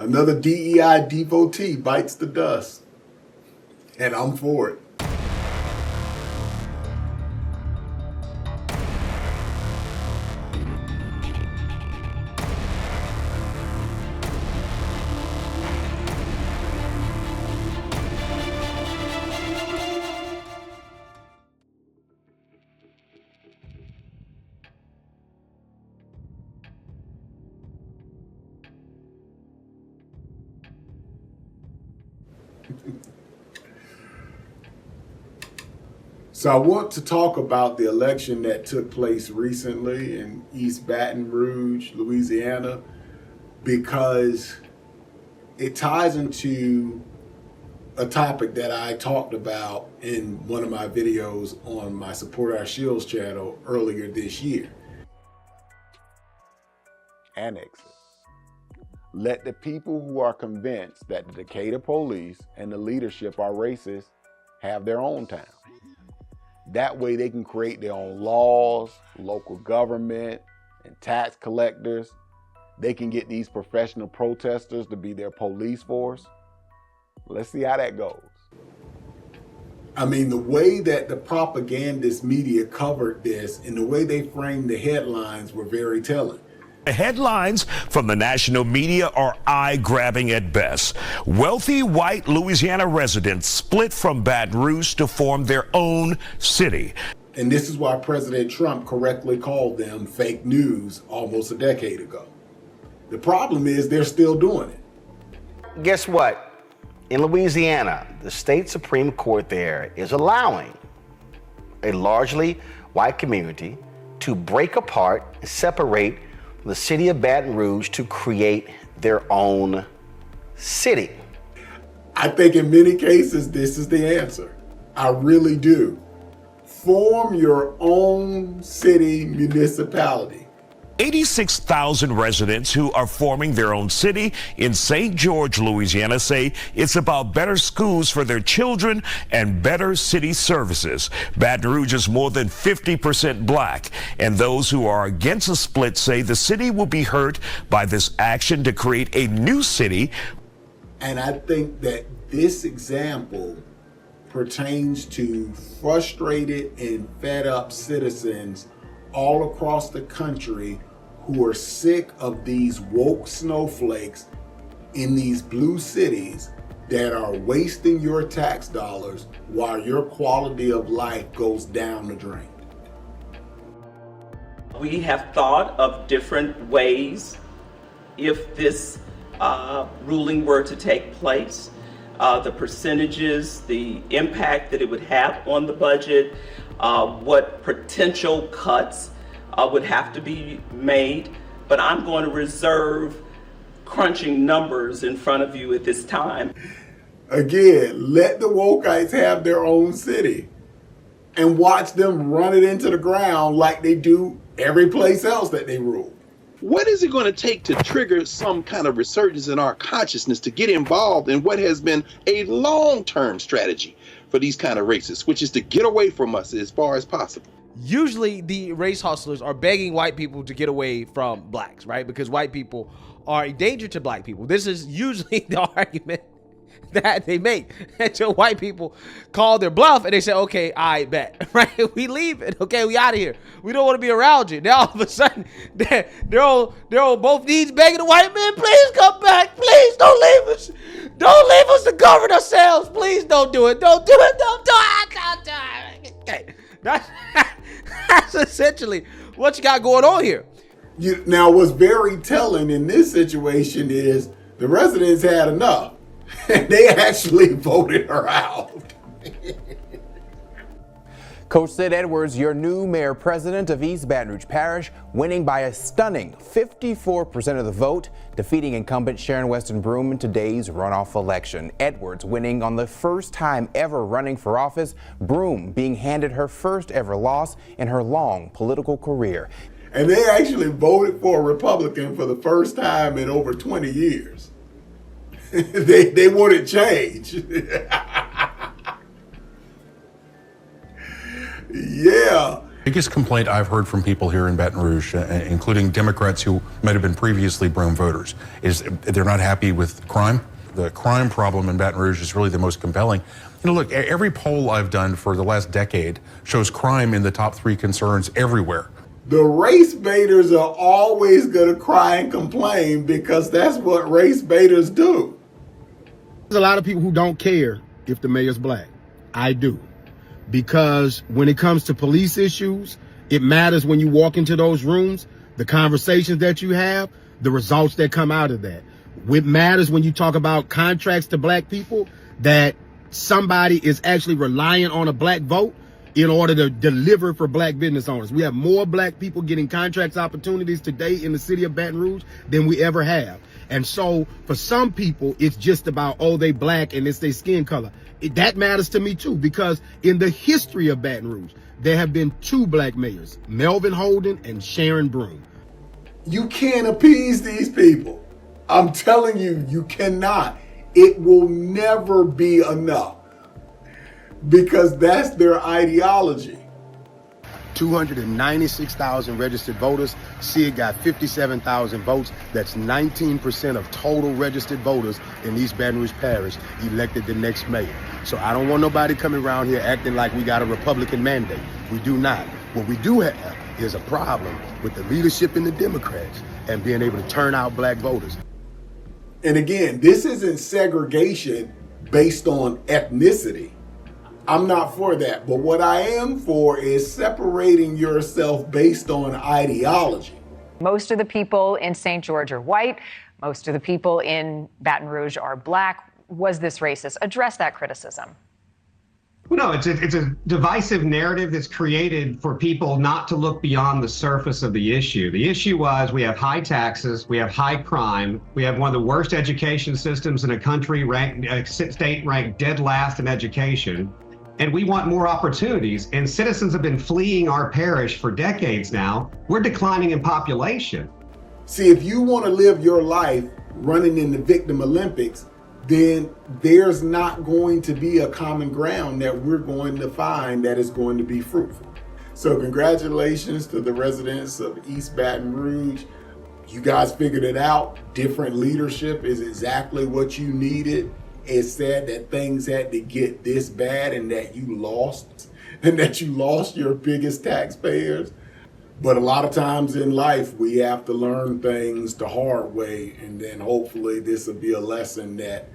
Another DEI devotee bites the dust. And I'm for it. So I want to talk about the election that took place recently in East Baton Rouge, Louisiana, because it ties into a topic that I talked about in one of my videos on my Support Our Shields channel earlier this year. Annexes. Let the people who are convinced that the Decatur police and the leadership are racist have their own town. That way they can create their own laws, local government, and tax collectors. They can get these professional protesters to be their police force. Let's see how that goes. I mean, the way that the propagandist media covered this and the way they framed the headlines were very telling. The headlines from the national media are eye-grabbing at best. Wealthy white Louisiana residents split from Baton Rouge to form their own city. And this is why President Trump correctly called them fake news almost a decade ago. The problem is they're still doing it. Guess what? In Louisiana, the state Supreme Court there is allowing a largely white community to break apart and separate the city of Baton Rouge to create their own city. I think in many cases, this is the answer. I really do. Form your own city municipality. 86,000 residents who are forming their own city in St. George, Louisiana, say it's about better schools for their children and better city services. Baton Rouge is more than 50% black, and those who are against a split say the city will be hurt by this action to create a new city. And I think that this example pertains to frustrated and fed up citizens all across the country who are sick of these woke snowflakes in these blue cities that are wasting your tax dollars while your quality of life goes down the drain. We have thought of different ways if this ruling were to take place, the percentages, the impact that it would have on the budget, what potential cuts would have to be made, but I'm going to reserve crunching numbers in front of you at this time. Again, let the wokeites have their own city and watch them run it into the ground like they do every place else that they rule. What is it going to take to trigger some kind of resurgence in our consciousness to get involved in what has been a long-term strategy for these kind of racists, which is to get away from us as far as possible? Usually the race hustlers are begging white people to get away from blacks, right? Because white people are a danger to black people. This is usually the argument that they make until white people call their bluff and they say, okay, I bet, right? We leave it. Okay, we out of here. We don't want to be around you. Now all of a sudden they're on both knees begging the white man, please come back. Please don't leave us. Don't leave us to govern ourselves. Please don't do it. Don't do it. Don't do it. Don't do it. Okay. That's essentially what you got going on here. Now, what's very telling in this situation is the residents had enough. And they actually voted her out. Coach Sid Edwards, your new mayor president of East Baton Rouge Parish, winning by a stunning 54% of the vote, defeating incumbent Sharon Weston Broome in today's runoff election. Edwards winning on the first time ever running for office, Broome being handed her first ever loss in her long political career. And they actually voted for a Republican for the first time in over 20 years. They wanted change. Yeah. Biggest complaint I've heard from people here in Baton Rouge, including Democrats who might have been previously Broome voters, is they're not happy with crime. The crime problem in Baton Rouge is really the most compelling. Look, every poll I've done for the last decade shows crime in the top 3 concerns everywhere. The race baiters are always going to cry and complain because that's what race baiters do. There's a lot of people who don't care if the mayor's black. I do. Because when it comes to police issues, it matters when you walk into those rooms, the conversations that you have, the results that come out of that. It matters when you talk about contracts to black people, that somebody is actually relying on a black vote in order to deliver for black business owners. We have more black people getting contracts opportunities today in the city of Baton Rouge than we ever have. And so for some people, it's just about, oh, they black and it's their skin color. That matters to me too, because in the history of Baton Rouge, there have been 2 black mayors, Melvin Holden and Sharon Broome. You can't appease these people. I'm telling you, you cannot. It will never be enough because that's their ideology. 296,000 registered voters. SID got 57,000 votes. That's 19% of total registered voters in East Baton Rouge Parish elected the next mayor. So I don't want nobody coming around here acting like we got a Republican mandate. We do not. What we do have is a problem with the leadership in the Democrats and being able to turn out black voters. And again, this isn't segregation based on ethnicity. I'm not for that. But what I am for is separating yourself based on ideology. Most of the people in St. George are white. Most of the people in Baton Rouge are black. Was this racist? Address that criticism. No, it's a divisive narrative that's created for people not to look beyond the surface of the issue. The issue was we have high taxes, we have high crime, we have one of the worst education systems in a country, state ranked dead last in education, and we want more opportunities. And citizens have been fleeing our parish for decades now. We're declining in population. See, if you want to live your life running in the Victim Olympics, then there's not going to be a common ground that we're going to find that is going to be fruitful. So congratulations to the residents of East Baton Rouge. You guys figured it out. Different leadership is exactly what you needed. It said that things had to get this bad and that you lost your biggest taxpayers. But a lot of times in life, we have to learn things the hard way, and then hopefully this will be a lesson that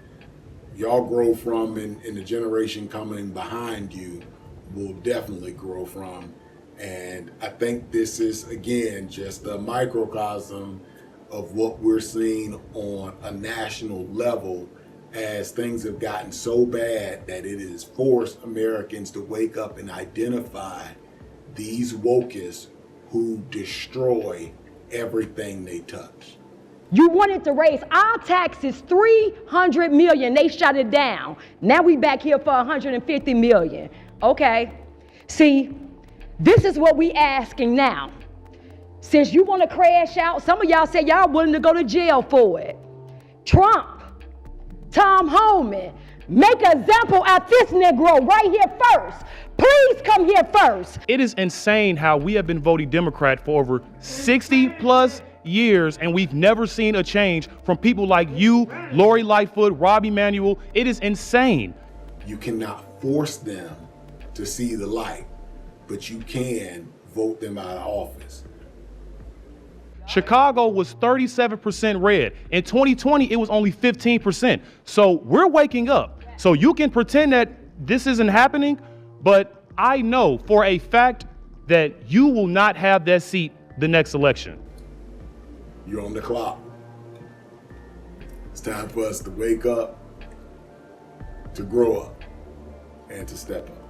y'all grow from, and the generation coming behind you will definitely grow from. And I think this is, again, just a microcosm of what we're seeing on a national level as things have gotten so bad that it has forced Americans to wake up and identify these wokeists who destroy everything they touch. You wanted to raise our taxes $300 million. They shut it down. Now we back here for $150 million. Okay. See, this is what we asking now. Since you want to crash out, some of y'all say y'all willing to go to jail for it. Trump, Tom Homan, make an example out this Negro right here first. Please come here first. It is insane how we have been voting Democrat for over 60 plus years, and we've never seen a change from people like you, Lori Lightfoot, Rob Emanuel. It is insane. You cannot force them to see the light, but you can vote them out of office. Chicago was 37% red. In 2020, it was only 15%. So we're waking up. So you can pretend that this isn't happening, but I know for a fact that you will not have that seat the next election. You're on the clock. It's time for us to wake up, to grow up, and to step up.